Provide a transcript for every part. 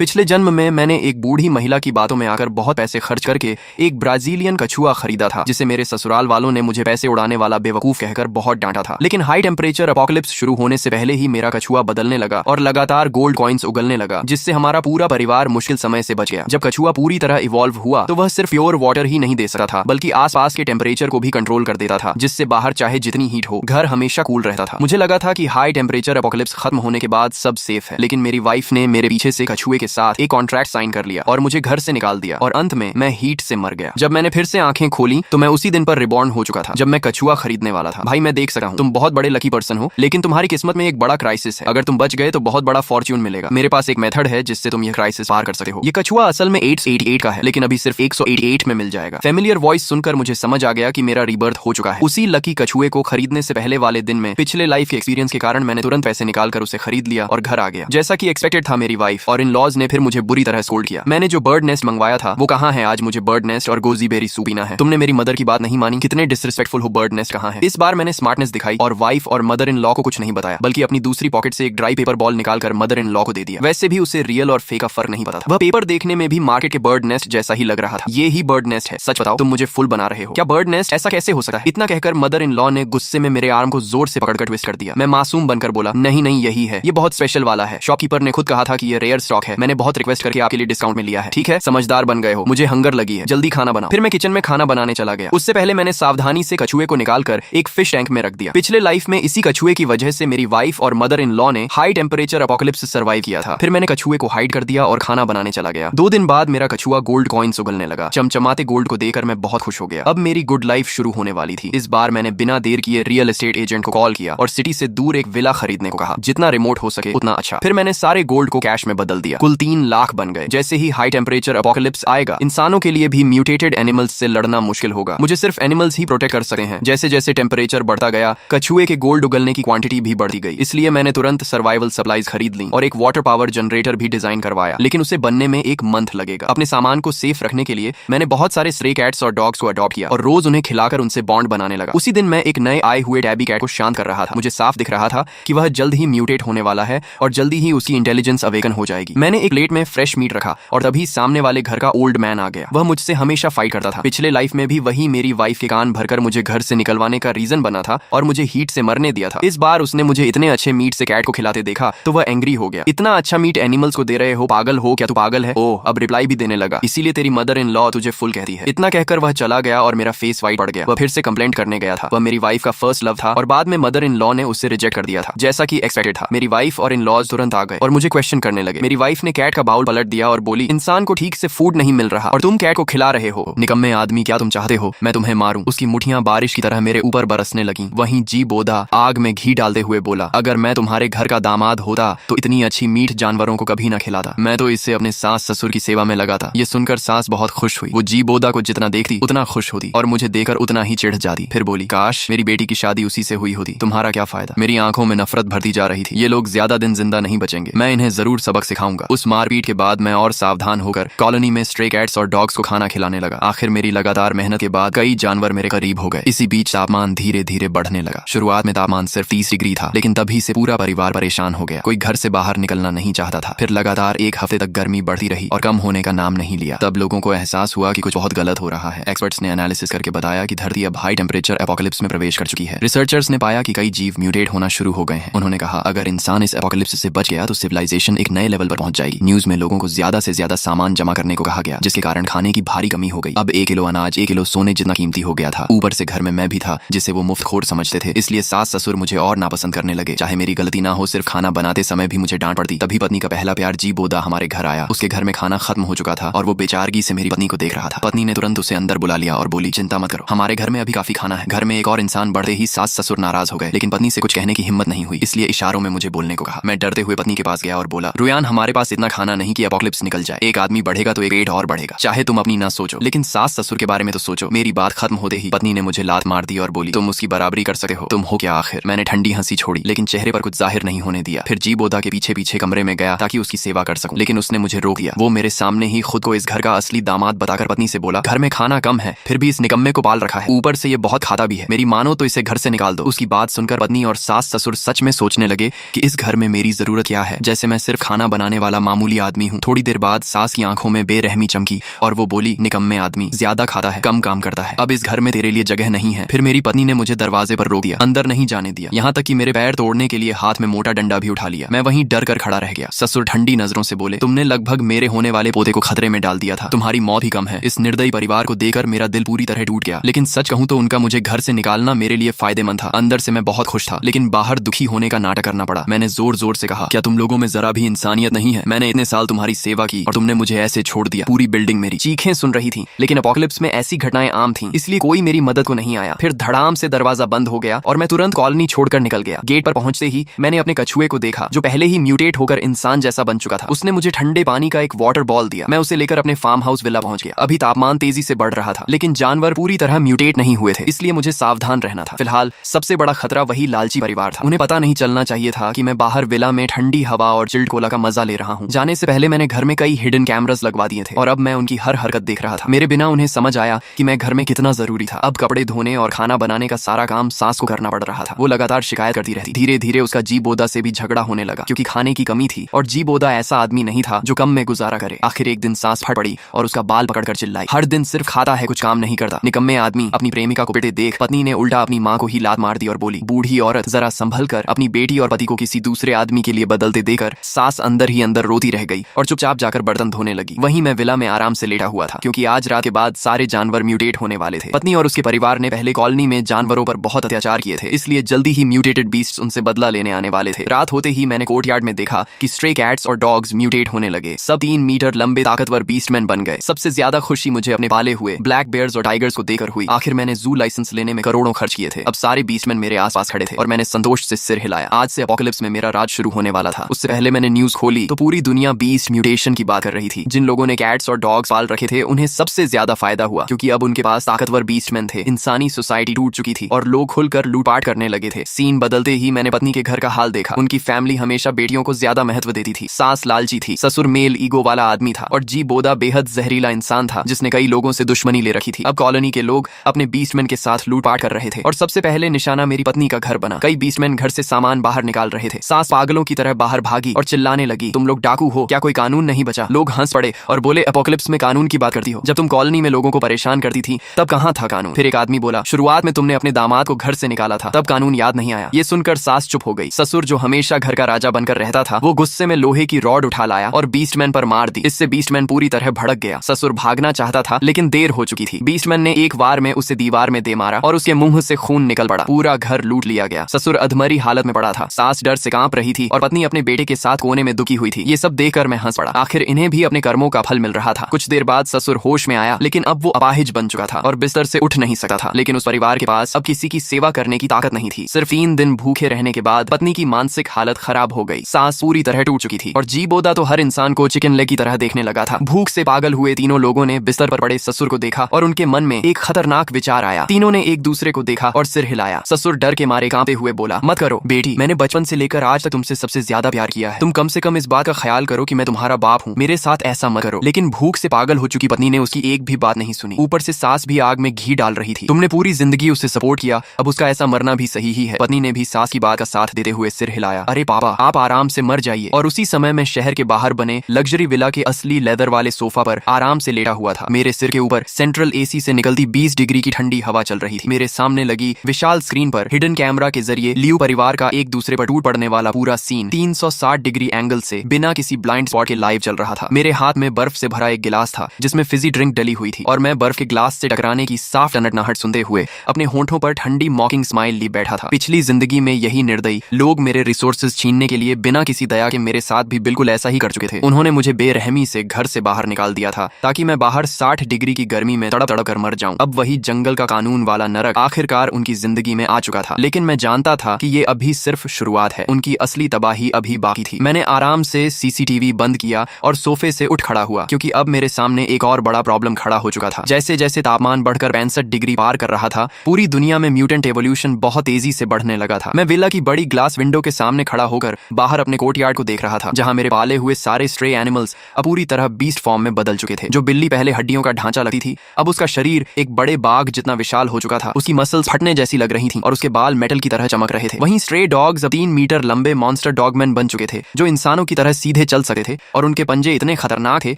पिछले जन्म में मैंने एक बूढ़ी महिला की बातों में आकर बहुत पैसे खर्च करके एक ब्राजीलियन कछुआ खरीदा था, जिसे मेरे ससुराल वालों ने मुझे पैसे उड़ाने वाला बेवकूफ कहकर बहुत डांटा था। लेकिन हाई टेम्परेचर अपोकलिप्स शुरू होने से पहले ही मेरा कछुआ बदलने लगा और लगातार गोल्ड कॉइन्स उगलने लगा, जिससे हमारा पूरा परिवार मुश्किल समय से बच गया। जब कछुआ पूरी तरह इवॉल्व हुआ तो वह सिर्फ प्योर वाटर ही नहीं दे सकता था, बल्कि आसपास के टेम्परेचर को भी कंट्रोल कर देता था, जिससे बाहर चाहे जितनी हीट हो घर हमेशा कूल रहता था। मुझे लगा था कि हाई टेम्परेचर अपोकलिप्स खत्म होने के बाद सब सेफ है, लेकिन मेरी वाइफ ने मेरे पीछे से कछुए के साथ एक कॉन्ट्रैक्ट साइन कर लिया और मुझे घर से निकाल दिया और अंत में मैं हीट से मर गया। जब मैंने फिर से आंखें खोली तो मैं उसी दिन पर रिबॉर्न हो चुका था जब मैं कछुआ खरीदने वाला था। भाई मैं देख सका हूँ तुम बहुत बड़े लकी पर्सन हो, लेकिन तुम्हारी किस्मत में एक बड़ा क्राइसिस है। अगर तुम बच गए तो बहुत बड़ा फॉर्च्यून मिलेगा। मेरे पास एक मेथड है जिससे तुम ये क्राइसिस पार कर सकते हो। ये कछुआ असल में 888 का है, लेकिन अभी सिर्फ 188 में मिल जाएगा। फेमिलियर वॉइस सुनकर मुझे समझ आ गया कि मेरा रीबर्थ हो चुका है। उसी लकी कछुए को खरीदने से पहले वाले दिन में पिछले लाइफ के एक्सपीरियंस के कारण मैंने तुरंत पैसे निकालकर उसे खरीद लिया और घर आ गया। जैसा कि एक्सपेक्टेड था, मेरी वाइफ और इन लॉज ने फिर मुझे बुरी तरह स्कोल्ड किया। मैंने जो बर्ड नेस्ट मंगवाया था वो कहाँ है? आज मुझे बर्ड नेस्ट और गोजी बेरी सूप पीना है। तुमने मेरी मदर की बात नहीं मानी, कितने डिसरिस्पेक्टफुल हो। बर्ड नेस्ट कहाँ है? इस बार मैंने स्मार्टनेस दिखाई और वाइफ और मदर इन लॉ को कुछ नहीं बताया, बल्कि अपनी दूसरी पॉकेट से एक ड्राई पेपर बॉल निकालकर मदर इन लॉ को दे दिया। वैसे भी उसे रियल और फेक का फर्क नहीं पता था। वह पेपर देखने में भी मार्केट के बर्ड नेस्ट जैसा ही लग रहा था। ये ही बर्ड नेस्ट है? सच बताओ, तुम मुझे फुल बना रहे हो क्या? बर्ड नेस्ट ऐसा कैसे हो सकता है? इतना कहकर मदर इन लॉ ने गुस्से में मेरे आर्म को जोर से पकड़कर ट्विस्ट कर दिया। मैं मासूम बनकर बोला, नहीं नहीं, यही है, ये बहुत स्पेशल वाला है। शॉपकीपर ने खुद कहा था कि ये रेयर स्टॉक है। मैंने बहुत रिक्वेस्ट करके आपके लिए डिस्काउंट में लिया है। ठीक है, समझदार बन गए हो। मुझे हंगर लगी है, जल्दी खाना बनाओ। फिर मैं किचन में खाना बनाने चला गया। उससे पहले मैंने सावधानी से कछुए को निकालकर एक फिश टैंक में रख दिया। पिछले लाइफ में इसी कछुए की वजह से मेरी वाइफ और मदर इन लॉ ने हाई टेम्परेचर अपोकलिप्स सर्वाइव किया था। फिर मैंने कछुए को हाइड कर दिया और खाना बनाने चला गया। 2 दिन बाद मेरा कछुआ गोल्ड कॉइन्स उगलने लगा। चमचमाते गोल्ड को देखकर मैं बहुत खुश हो गया। अब मेरी गुड लाइफ शुरू होने वाली थी। इस बार मैंने बिना देर किए रियल एस्टेट एजेंट को कॉल किया और सिटी से दूर एक विला खरीदने को कहा, जितना रिमोट हो सके उतना अच्छा। फिर मैंने सारे गोल्ड को कैश में बदल दिया। कुल 3 लाख बन गए। जैसे ही हाई टेम्परेचर अपोकलिप्स आएगा, इंसानों के लिए भी म्यूटेटेड एनिमल्स से लड़ना मुश्किल होगा। मुझे सिर्फ एनिमल्स ही प्रोटेक्ट कर सकते हैं। जैसे जैसे टेम्परेचर बढ़ता गया, कछुए के गोल्ड उगलने की क्वांटिटी भी बढ़ती गई। इसलिए मैंने तुरंत सर्वाइवल सप्लाईज खरीद ली और एक वाटर पावर जनरेटर भी डिजाइन करवाया, लेकिन उसे बनने में 1 मंथ लगेगा। अपने सामान को सेफ रखने के लिए मैंने बहुत सारे स्ट्रे कैट्स और डॉग्स को अडॉप्ट किया और रोज उन्हें खिलाकर उनसे बॉन्ड बनाने लगा। उसी दिन मैं एक नए आए हुए टैबी कैट को शांत कर रहा था। मुझे साफ दिख रहा था कि वह जल्द ही म्यूटेट होने वाला है और जल्दी ही उसकी इंटेलिजेंस अवेकन हो जाएगी। मैंने एक प्लेट में फ्रेश मीट रखा और तभी सामने वाले घर का ओल्ड मैन आ गया। वह मुझसे हमेशा फाइट करता था। पिछले लाइफ में भी वही मेरी वाइफ के कान भरकर मुझे घर से निकलवाने का रीजन बना था और मुझे हीट से मरने दिया था। इस बार उसने मुझे इतने अच्छे मीट से कैट को खिलाते देखा तो वह एंग्री हो गया। इतना अच्छा मीट एनिमल्स को दे रहे हो, पागल हो क्या? तू पागल है? ओह, अब रिप्लाई भी देने लगा, इसीलिए तेरी मदर इन लॉ तुझे फुल कहती है। इतना कहकर वह चला गया और मेरा फेस वाइट पड़ गया। वह फिर से कंप्लेंट करने गया था। वह मेरी वाइफ का फर्स्ट लव था और बाद में मदर इन लॉ ने उससे रिजेक्ट कर दिया था, जैसा कि एक्सपेक्टेड था। मेरी वाइफ और इन लॉज तुरंत आ गए और मुझे क्वेश्चन करने लगे। मेरी वाइफ ने कैट का बाउल पलट दिया और बोली, इंसान को ठीक से फूड नहीं मिल रहा और तुम कैट को खिला रहे हो। निकम्मे आदमी, क्या तुम चाहते हो मैं तुम्हें मारूं? उसकी मुठियां बारिश की तरह मेरे ऊपर बरसने लगी। वहीं जी बोधा आग में घी डालते हुए बोला, अगर मैं तुम्हारे घर का दामाद होता तो इतनी अच्छी मीठ जानवरों को कभी ना खिलाता। मैं तो इससे अपने सास ससुर की सेवा में लगाता। ये सुनकर सास बहुत खुश हुई। वो जी बोधा को जितना देखती उतना खुश होती और मुझे देखकर उतना ही चिढ़ जाती। फिर बोली, काश मेरी बेटी की शादी उसी से हुई होती। तुम्हारा क्या फायदा? मेरी आंखों में नफरत भरती जा रही थी। ये लोग ज्यादा दिन जिंदा नहीं बचेंगे। मैं इन्हें जरूर सबक सिखाऊंगा। उस मारपीट के बाद मैं और सावधान होकर कॉलोनी में स्ट्रे कैट्स और डॉग्स को खाना खिलाने लगा। आखिर मेरी लगातार मेहनत के बाद कई जानवर मेरे करीब हो गए। इसी बीच तापमान धीरे धीरे बढ़ने लगा। शुरुआत में तापमान सिर्फ 30 डिग्री था, लेकिन तभी से पूरा परिवार परेशान हो गया। कोई घर से बाहर निकलना नहीं चाहता था। फिर लगातार 1 हफ्ते तक गर्मी बढ़ती रही और कम होने का नाम नहीं लिया। तब लोगों को एहसास हुआ कि कुछ बहुत गलत हो रहा है। एक्सपर्ट्स ने एनालिसिस करके बताया कि धरती अब हाई टेम्परेचर एपोकलिप्स में प्रवेश कर चुकी है। रिसर्चर्स ने पाया कि कई जीव म्यूटेट होना शुरू हो गए हैं। उन्होंने कहा, अगर इंसान इस एपोकलिप्स से बच गया तो सिविलाइजेशन एक नए लेवल पर पहुंच जाएगी। न्यूज में लोगों को ज्यादा से ज्यादा सामान जमा करने को कहा गया, जिसके कारण खाने की भारी कमी हो गई। अब 1 किलो अनाज 1 किलो सोने जितना कीमती हो गया था। ऊपर से घर में मैं भी था, जिसे वो मुफ्तखोर समझते थे। इसलिए सास ससुर मुझे और नापसंद करने लगे। चाहे मेरी गलती ना हो, सिर्फ खाना बनाते समय भी मुझे डांट पड़ती। तभी पत्नी का पहला प्यार जी बोधा हमारे घर आया। उसके घर में खाना खत्म हो चुका था और वो बेचारगी से मेरी पत्नी को देख रहा था। पत्नी ने तुरंत उसे अंदर बुला लिया और बोली, चिंता मत करो, हमारे घर में अभी काफी खाना है। घर में एक और इंसान बढ़ते ही सास ससुर नाराज हो गए, लेकिन पत्नी से कुछ कहने की हिम्मत नहीं हुई, इसलिए इशारों में मुझे बोलने को कहा। मैं डरते हुए पत्नी के पास गया और बोला, रुयान, हमारे पास इतना खाना नहीं कि एपोकलिप्स निकल जाए। एक आदमी बढ़ेगा तो एक पेट और बढ़ेगा। चाहे तुम अपनी ना सोचो, लेकिन सास ससुर के बारे में तो सोचो। मेरी बात खत्म होते ही पत्नी ने मुझे लात मार दी और बोली, तुम उसकी बराबरी कर सकते हो? तुम हो क्या आखिर? मैंने ठंडी हंसी छोड़ी, लेकिन चेहरे पर कुछ जाहिर नहीं होने दिया। फिर जी बोधा के पीछे पीछे कमरे में गया ताकि उसकी सेवा कर सकूं, लेकिन उसने मुझे रोक दिया। वो मेरे सामने ही खुद को इस घर का असली दामाद बताकर पत्नी से बोला, घर में खाना कम है, फिर भी इस निकम्मे को पाल रखा है, ऊपर से ये बहुत खाता भी है। मेरी मानो तो इसे घर से निकाल दो। उसकी बात सुनकर पत्नी और सास ससुर सच में सोचने लगे कि इस घर में मेरी जरूरत क्या है। जैसे मैं सिर्फ खाना बनाने वाला मामूली आदमी हूँ। थोड़ी देर बाद सास की आंखों में बेरहमी चमकी और वो बोली, निकम्मे आदमी, ज्यादा खाता है, कम काम करता है, अब इस घर में तेरे लिए जगह नहीं है। फिर मेरी पत्नी ने मुझे दरवाजे पर रोक दिया, अंदर नहीं जाने दिया, यहाँ तक कि मेरे पैर तोड़ने के लिए हाथ में मोटा डंडा भी उठा लिया। मैं वहीं डर कर खड़ा रह गया। ससुर ठंडी नजरों से बोले, तुमने लगभग मेरे होने वाले पोते को खतरे में डाल दिया था, तुम्हारी मौत ही कम है। इस निर्दयी परिवार को देखकर मेरा दिल पूरी तरह टूट गया। लेकिन सच कहूं तो उनका मुझे घर से निकालना मेरे लिए फायदेमंद था। अंदर से मैं बहुत खुश था, लेकिन बाहर दुखी होने का नाटक करना पड़ा। मैंने जोर जोर से कहा, क्या तुम लोगों में जरा भी इंसानियत नहीं है? मैंने इतने साल तुम्हारी सेवा की और तुमने मुझे ऐसे छोड़ दिया। पूरी बिल्डिंग मेरी चीखें सुन रही थी, लेकिन एपोकलिप्स में ऐसी घटनाएं आम थीं, इसलिए कोई मेरी मदद को नहीं आया। फिर धड़ाम से दरवाजा बंद हो गया और मैं तुरंत कॉलोनी छोड़कर निकल गया। गेट पर पहुंचते ही मैंने अपने कछुए को देखा, जो पहले ही म्यूटेट होकर इंसान जैसा बन चुका था। उसने मुझे ठंडे पानी का एक वाटर बॉल दिया। मैं उसे लेकर अपने फार्म हाउस विला पहुंच गया। अभी तापमान तेजी से बढ़ रहा था, लेकिन जानवर पूरी तरह म्यूटेट नहीं हुए थे, इसलिए मुझे सावधान रहना था। फिलहाल सबसे बड़ा खतरा वही लालची परिवार था। उन्हें पता नहीं चलना चाहिए था कि मैं बाहर विला में ठंडी हवा और चिल्ड कोला का मजा ले रहा हूँ। जाने से पहले मैंने घर में कई हिडन कैमरास लगवा दिए थे और अब मैं उनकी हर हरकत देख रहा था। मेरे बिना उन्हें समझ आया कि मैं घर में कितना जरूरी था। अब कपड़े धोने और खाना बनाने का सारा काम सास को करना पड़ रहा था। वो लगातार शिकायत करती रहती। धीरे धीरे उसका जी बोदा से भी झगड़ा होने लगा, क्योंकि खाने की कमी थी और जी बोदा ऐसा आदमी नहीं था जो कम में गुजारा करे। आखिर एक दिन सास फट पड़ी और उसका बाल पकड़कर चिल्लाई, हर दिन सिर्फ खाता है, कुछ काम नहीं करता। निकम्मे आदमी, अपनी प्रेमिका को पिटे देख पत्नी ने उल्टा अपनी माँ को ही लात मार दी और बोली, बूढ़ी औरत, जरा संभल कर। अपनी बेटी और पति को किसी दूसरे आदमी के लिए बदलते देकर सास अंदर ही अंदर रोती रह गई और चुपचाप जाकर बर्तन धोने लगी। वहीं मैं विला में आराम से लेटा हुआ था, क्योंकि आज रात के बाद सारे जानवर म्यूटेट होने वाले थे। पत्नी और उसके परिवार ने पहले कॉलोनी में जानवरों पर बहुत अत्याचार किए थे, इसलिए जल्दी ही म्यूटेटेड बीस्ट्स उनसे बदला लेने आने वाले थे। रात होते ही मैंने कोर्टयार्ड में देखा कि स्ट्रे कैट्स और डॉग्स म्यूटेट होने लगे। सब 3 मीटर लंबे ताकतवर बीस्टमैन बन गए। सबसे ज्यादा खुशी मुझे अपने पाले हुए ब्लैक बेयर्स और टाइगर्स को देखकर हुई। आखिर मैंने जू लाइसेंस लेने में करोड़ों खर्च किए थे। अब सारे बीस्टमैन मेरे आसपास खड़े थे और मैंने संतोष से सिर हिलाया। आज से एपोकलिप्स में मेरा राज शुरू होने वाला था। उससे पहले मैंने न्यूज खोली तो पूरी दुनिया बीस्ट म्यूटेशन की बात कर रही थी। जिन लोगों ने कैट्स और डॉग्स पाल रखे थे उन्हें सबसे ज्यादा फायदा हुआ, क्योंकि अब उनके पास ताकतवर बीस्टमैन थे। इंसानी सोसाइटी टूट चुकी थी और लोग खुलकर लूटपाट करने लगे थे। सीन बदलते ही मैंने पत्नी के घर का हाल देखा। उनकी फैमिली हमेशा बेटियों को ज्यादा महत्व देती थी। सास लालची थी, ससुर मेल ईगो वाला आदमी था और जी बोदा बेहद जहरीला इंसान था, जिसने कई लोगों से दुश्मनी ले रखी थी। अब कॉलोनी के लोग अपने बीस्टमैन के साथ लूटपाट कर रहे थे और सबसे पहले निशाना मेरी पत्नी का घर बना। कई बीस्टमैन घर से सामान बाहर निकाल रहे थे। सास पागलों की तरह बाहर भागी और चिल्लाने लगी, तुम लोग डाकू हो क्या? कोई कानून नहीं बचा। लोग हंस पड़े और बोले, एपोकलिप्स में कानून की बात करती हो? जब तुम कॉलोनी में लोगों को परेशान करती थी तब कहाँ था कानून? फिर एक आदमी बोला, शुरुआत में तुमने अपने दामाद को घर से निकाला था, तब कानून याद नहीं आया। ये सुनकर सास चुप हो गई। ससुर जो हमेशा घर का राजा बनकर रहता था, वो गुस्से में लोहे की रॉड उठा लाया और बीस्टमैन पर मार दी। इससे बीस्टमैन पूरी तरह भड़क गया। ससुर भागना चाहता था, लेकिन देर हो चुकी थी। बीस्टमैन ने एक वार में उसे दीवार में दे मारा और उसके मुंह से खून निकल पड़ा। पूरा घर लूट लिया गया। ससुर अधमरी हालत में पड़ा था। सास डर से कांप रही थी और पत्नी अपने बेटे के साथ कोने में दुखी हुई थी। ये सब देखकर मैं हंस पड़ा। आखिर इन्हें भी अपने कर्मों का फल मिल रहा था। कुछ देर बाद ससुर होश में आया, लेकिन अब वो अपाहिज बन चुका था और बिस्तर से उठ नहीं सकता था। लेकिन उस परिवार के पास अब किसी की सेवा करने की ताकत नहीं थी। सिर्फ 3 दिन भूखे रहने के बाद पत्नी की मानसिक हालत खराब हो गई। सास पूरी तरह टूट चुकी थी और जी बोदा तो हर इंसान को चिकन लेग की तरह देखने लगा था। भूख से पागल हुए तीनों लोगों ने बिस्तर पर पड़े ससुर को देखा और उनके मन में एक खतरनाक विचार आया। तीनों ने एक दूसरे को देखा और सिर हिलाया। ससुर डर के मारे कांपते हुए बोला, मत करो बेटी, मैंने बचपन से लेकर आज तक तुमसे सबसे ज्यादा प्यार किया है। तुम कम से कम इस बात का ख्याल करो कि मैं तुम्हारा बाप हूँ। मेरे साथ ऐसा मत करो। लेकिन भूख से पागल हो चुकी पत्नी ने उसकी एक भी बात नहीं सुनी। ऊपर से सास भी आग में घी डाल रही थी। तुमने पूरी जिंदगी उसे सपोर्ट किया, अब उसका ऐसा मरना भी सही ही है। पत्नी ने भी सास की बात का साथ देते हुए सिर हिलाया। अरे पापा, आप आराम से मर जाइए। और उसी समय मैं शहर के बाहर बने लग्जरी विला के असली लेदर वाले सोफा पर आराम से लेटा हुआ था। मेरे सिर के ऊपर सेंट्रल एसी से निकलती 20 डिग्री की ठंडी हवा चल रही थी। मेरे सामने लगी विशाल स्क्रीन पर हिडन कैमरा के जरिए लियू परिवार का एक दूसरे पर टूट पड़ने वाला पूरा सीन 360 डिग्री एंगल से बिना किसी ब्लाइंड स्पॉट के लाइव चल रहा था। मेरे हाथ में बर्फ से भरा एक गिलास था जिसमें फिजी ड्रिंक डली हुई थी और मैं बर्फ के ग्लास से टकराने की साफ टनटनाहट सुनते हुए अपने होंठों पर ठंडी मॉकिंग स्माइल ली बैठा था। पिछली जिंदगी में यही निर्दयी लोग मेरे रिसोर्सेज छीनने के लिए बिना किसी दया के मेरे साथ भी बिल्कुल ऐसा ही कर चुके थे। उन्होंने मुझे बेरहमी से घर से बाहर निकाल दिया था ताकि मैं बाहर 60 डिग्री की गर्मी में तड़प तड़प कर मर जाऊं। अब वही जंगल का कानून वाला नरक आखिरकार उनकी जिंदगी में आ चुका था। लेकिन मैं जानता था कि ये अभी सिर्फ शुरुआत है। उनकी असली तबाही अभी बाकी थी। मैंने आराम से सीसीटीवी बंद किया और सोफे से उठ खड़ा हुआ, क्योंकि अब मेरे सामने एक और बड़ा प्रॉब्लम खड़ा हो चुका था। जैसे जैसे तापमान बढ़कर 65 डिग्री पार कर रहा था, पूरी दुनिया में म्यूटेंट एवोल्यूशन बहुत तेजी से बढ़ने लगा था। मैं विला की बड़ी ग्लास विंडो के सामने खड़ा होकर बाहर अपने कोर्टयार्ड को देख रहा था, जहां मेरे पाले हुए सारे स्ट्रे एनिमल्स अब पूरी तरह बीस्ट फॉर्म में बदल चुके थे। जो बिल्ली पहले हड्डियों का ढांचा लगती थी, अब उसका शरीर एक बड़े बाघ जितना विशाल हो चुका था। उसकी मसल्स फटने जैसी लग रही थी और उसके बाल मेटल की तरह चमक रहे थे। वहीं स्ट्रे डॉग्स अब 3 मीटर लंबे मॉन्स्टर डॉगमैन बन चुके थे, जो इंसानों की तरह सीधे सीधे चल सकते थे और उनके पंजे इतने खतरनाक थे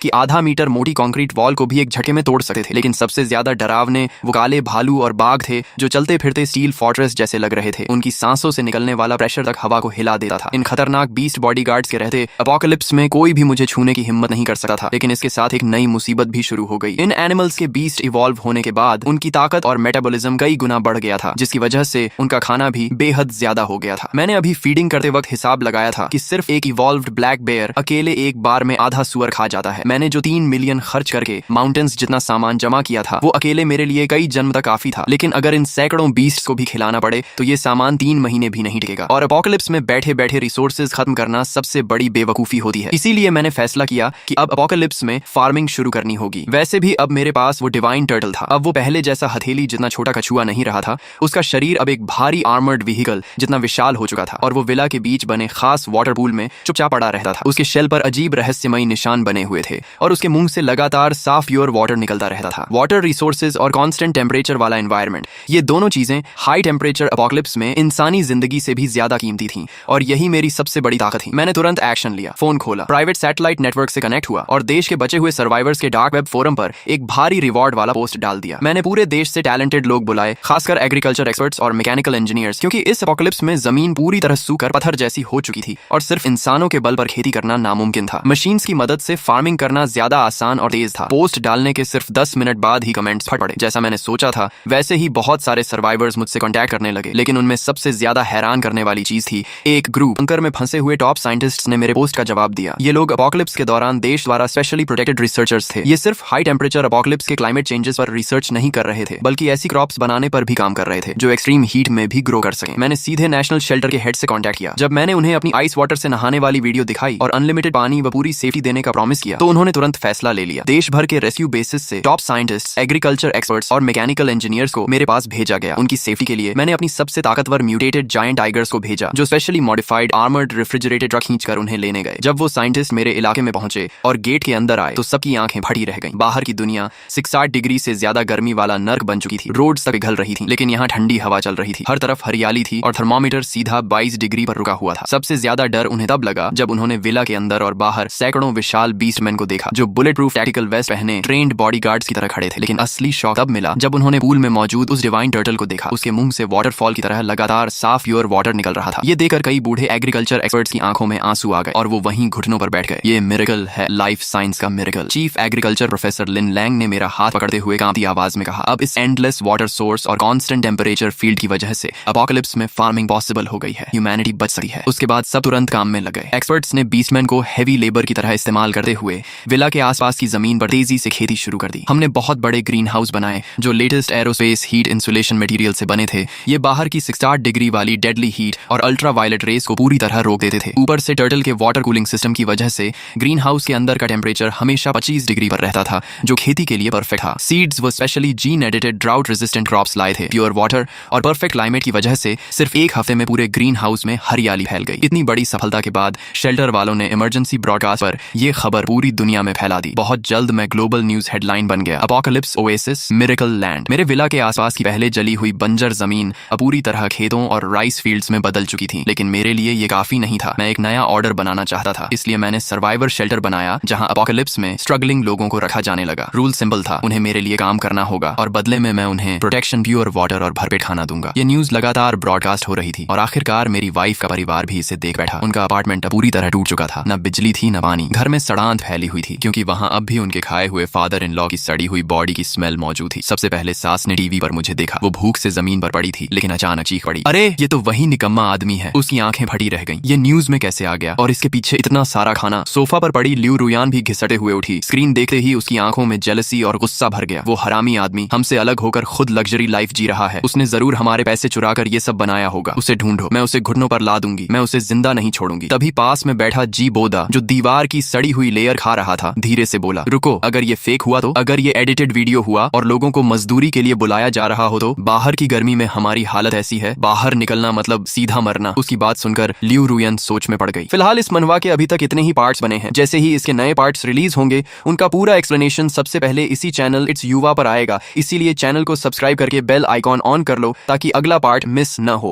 कि आधा मीटर मोटी कंक्रीट वॉल को भी एक झटके में तोड़ सकते थे। लेकिन सबसे ज्यादा डरावने वो काले भालू और बाघ थे जो चलते फिरते स्टील फोर्ट्रेस जैसे लग रहे थे। उनकी सांसों से निकलने वाला प्रेशर तक हवा को हिला देता था। इन खतरनाक बीस्ट बॉडीगार्ड्स के रहते एपोकलिप्स में कोई भी मुझे छूने की हिम्मत नहीं कर सकता था। लेकिन इसके साथ एक नई मुसीबत भी शुरू हो गई। इन एनिमल्स के बीस्ट इवॉल्व होने के बाद उनकी ताकत और मेटाबॉलिज्म कई गुना बढ़ गया था, जिसकी वजह से उनका खाना भी बेहद ज्यादा हो गया था। मैंने अभी फीडिंग करते वक्त हिसाब लगाया था कि सिर्फ एक इवॉल्व्ड ब्लैक बेयर अकेले एक बार में आधा सुअर खा जाता है। मैंने जो 3 मिलियन खर्च करके माउंटेन्स जितना सामान जमा किया था वो अकेले मेरे लिए कई जन्म तक काफी था। लेकिन अगर इन सैकड़ों बीस्ट्स को भी खिलाना पड़े तो ये सामान 3 महीने भी नहीं टिकेगा। और एपोकलिप्स में बैठे बैठे रिसोर्सेज खत्म करना सबसे बड़ी बेवकूफी होती है। इसीलिए मैंने फैसला किया कि अब एपोकलिप्स में फार्मिंग शुरू करनी होगी। वैसे भी अब मेरे पास वो डिवाइन टर्टल था। अब वो पहले जैसा हथेली जितना छोटा कछुआ नहीं रहा था। उसका शरीर अब एक भारी आर्मर्ड व्हीकल जितना विशाल हो चुका था और वो विला के बीच बने खास वाटर पूल में चुपचाप पड़ा रहता था। उसके शेल पर अजीब रहस्यमयी निशान बने हुए थे और उसके मुंह से लगातार साफ प्योर वाटर निकलता रहता था। वाटर रिसोर्सेज और कांस्टेंट टेम्परेचर वाला एनवायरनमेंट, ये दोनों चीजें हाई टेम्परेचर एपोकलिप्स में इंसानी जिंदगी से भी ज्यादा कीमती थी और यही मेरी सबसे बड़ी ताकत थी। मैंने तुरंत एक्शन लिया, फोन खोला, प्राइवेट सैटेलाइट नेटवर्क से कनेक्ट हुआ और देश के बचे हुए सर्वाइवर्स के डार्क वेब फोरम पर एक भारी रिवॉर्ड वाला पोस्ट डाल दिया। मैंने पूरे देश से टैलेंटेड लोग बुलाए, खासकर एग्रीकल्चर एक्सपर्ट्स और मैकेनिकल इंजीनियर्स, क्योंकि इस एपोकलिप्स में जमीन पूरी तरह सूखकर पत्थर जैसी हो चुकी थी और सिर्फ इंसानों के बल पर खेती करना नामुमकिन था। मशीन्स की मदद से फार्मिंग करना ज्यादा आसान और तेज था। पोस्ट डालने के सिर्फ 10 मिनट बाद ही कमेंट्स फट पड़े। जैसा मैंने सोचा था वैसे ही बहुत सारे सर्वाइवर्स मुझसे कॉन्टैक्ट करने लगे। लेकिन उनमें सबसे ज्यादा हैरान करने वाली चीज थी, एक ग्रुप बंकर में फंसे हुए टॉप साइंटिस्ट्स ने मेरे पोस्ट का जवाब दिया। ये लोग एपोकलिप्स के दौरान देश द्वारा स्पेशली प्रोटेक्टेड रिसर्चर्स थे। ये सिर्फ हाई टेम्परेचर एपोकलिप्स के क्लाइमेट चेंजेस पर रिसर्च नहीं कर रहे थे, बल्कि ऐसी क्रॉप्स बनाने पर भी काम कर रहे थे जो एक्सट्रीम हीट में भी ग्रो कर सके। मैंने सीधे नेशनल शेल्टर के हेड से कॉन्टैक्ट किया। जब मैंने उन्हें अपनी आइस वाटर से नहाने वाली वीडियो दिखाई और अनलिमिटेड पानी व पूरी सेफ्टी देने का प्रॉमिस किया तो उन्होंने तुरंत फैसला ले लिया। देश भर के रेस्क्यू बेसिस से टॉप साइंटिस्ट, एग्रीकल्चर एक्सपर्ट्स और मैकेनिकल इंजीनियर्स को मेरे पास भेजा गया। उनकी सेफ्टी के लिए मैंने अपनी सबसे ताकतवर म्यूटेटेड जायंट टाइगर्स को भेजा जो specially modified armoured refrigerated truck खींचकर उन्हें लेने गए। जब वो साइंटिस्ट मेरे इलाके में पहुंचे और गेट के अंदर आए तो सबकी आंखें फटी रह गईं। बाहर की दुनिया 60 डिग्री से ज्यादा गर्मी वाला नर्क बन चुकी थी। रोड्स तक पिघल रही थी, लेकिन यहाँ ठंडी हवा चल रही थी। हर तरफ हरियाली थी और थर्मोमीटर सीधा 22 डिग्री पर रुका हुआ था। सबसे ज्यादा डर उन्हें तब लगा जब उन्होंने विला के अंदर और बाहर सैकड़ों विशाल बीस्टमैन को देखा जो बुलेट प्रूफ टैक्टिकल वेस्ट पहने ट्रेन्ड बॉडीगार्ड्स की तरह खड़े थे। लेकिन असली शॉक तब मिला जब उन्होंने पूल में मौजूद उस डिवाइन टर्टल को देखा। उसके मुंह से वाटरफॉल की तरह लगातार साफ प्योर वाटर निकल रहा था। ये देखकर कई बूढ़े एग्रीकल्चर एक्सपर्ट्स की आंखों में आंसू आ गए और वो वहीं घुटनों पर बैठ गए। ये मिरेकल है, लाइफ साइंस का मिरेकल। चीफ एग्रीकल्चर प्रोफेसर लिन लैंग ने मेरा हाथ पकड़ते हुए कांपती आवाज में कहा, अब इस एंडलेस वाटर सोर्स और कांस्टेंट टेम्परेचर फील्ड की वजह से एपोकलिप्स में फार्मिंग पॉसिबल हो गई है। ह्यूमैनिटी बच सकती है। उसके बाद सब तुरंत काम में लग गए। एक्सपर्ट्स ने बीस्टमैन को हेवी लेबर की तरह इस्तेमाल करते हुए विला के आसपास की जमीन पर तेजी से खेती शुरू कर दी। हमने बहुत बड़े ग्रीन हाउस बनाए जो latest aerospace heat insulation material से बने थे। ये बाहर की 60 डिग्री वाली डेडली हीट और अल्ट्रा वायलेट रेस को पूरी तरह रोक देते थे। ऊपर से टर्टल के वाटर कूलिंग सिस्टम की वजह से ग्रीन हाउस के अंदर का टेम्परेचर हमेशा 25 डिग्री पर रहता था जो खेती के लिए परफेक्ट था। सीड्स व specially gene edited drought resistant crops लाए थे। प्योर वाटर और परफेक्ट क्लाइमेट की वजह से सिर्फ एक हफ्ते में पूरे ग्रीन हाउस में हरियाली फैल गई। इतनी बड़ी सफलता के बाद शेल्टर वालों ने इमरजेंसी ब्रॉडकास्ट पर यह खबर पूरी दुनिया में फैला दी। बहुत जल्द मैं ग्लोबल न्यूज हेडलाइन बन गया। Apocalypse oasis miracle land. मेरे विला के आसपास की पहले जली हुई बंजर जमीन अब पूरी तरह खेतों और राइस फील्ड्स में बदल चुकी थी। लेकिन मेरे लिए ये काफी नहीं था। मैं एक नया ऑर्डर बनाना चाहता था, इसलिए मैंने सर्वाइवर शेल्टर बनाया जहां एपोकलिप्स में स्ट्रगलिंग लोगों को रखा जाने लगा। रूल सिंपल था, उन्हें मेरे लिए काम करना होगा और बदले में मैं उन्हें प्रोटेक्शन, प्योर वाटर और भरपेट खाना दूंगा। ये न्यूज लगातार ब्रॉडकास्ट हो रही थी और आखिरकार मेरी वाइफ का परिवार भी इसे देख बैठा। उनका अपार्टमेंट पूरी तरह टूट चुका था। न बिजली थी न पानी। घर में सड़ांत फैली हुई थी क्योंकि वहां अब भी उनके खाए हुए फादर इन लॉ की सड़ी हुई बॉडी की स्मेल मौजूद थी। सबसे पहले सास ने टीवी पर मुझे देखा। वो भूख से जमीन पर पड़ी थी लेकिन अचानक चीख पड़ी, अरे ये तो वही निकम्मा आदमी है। उसकी आंखें फटी रह गईं। ये न्यूज में कैसे आ गया और इसके पीछे इतना सारा खाना। सोफा पर पड़ी ल्यू रुयान भी घिसटे हुए उठी। स्क्रीन देखते ही उसकी आंखों में जेलसी और गुस्सा भर गया। वो हरामी आदमी हमसे अलग होकर खुद लग्जरी लाइफ जी रहा है। उसने जरूर हमारे पैसे चुरा कर ये सब बनाया होगा। उसे ढूंढो, मैं उसे घुटनों पर ला दूंगी। मैं उसे जिंदा नहीं छोड़ूंगी। तभी पास में बैठा जी बोदा जो दीवार की सड़ी हुई लेयर खा रहा था धीरे से बोला, रुको, अगर ये फेक हुआ तो, अगर ये एडिटेड वीडियो हुआ और लोगों को मजदूरी के लिए बुलाया जा रहा हो तो बाहर की गर्मी में हमारी हालत ऐसी है, बाहर निकलना मतलब सीधा मरना। उसकी बात सुनकर ल्यू रुयन सोच में पड़ गई। फिलहाल इस मनवा के अभी तक इतने ही पार्ट्स बने हैं। जैसे ही इसके नए पार्ट्स रिलीज होंगे उनका पूरा एक्सप्लेनेशन सबसे पहले इसी चैनल इट्स युवा पर आएगा। इसीलिए चैनल को सब्सक्राइब करके बेल आइकॉन ऑन कर लो ताकि अगला पार्ट मिस न हो।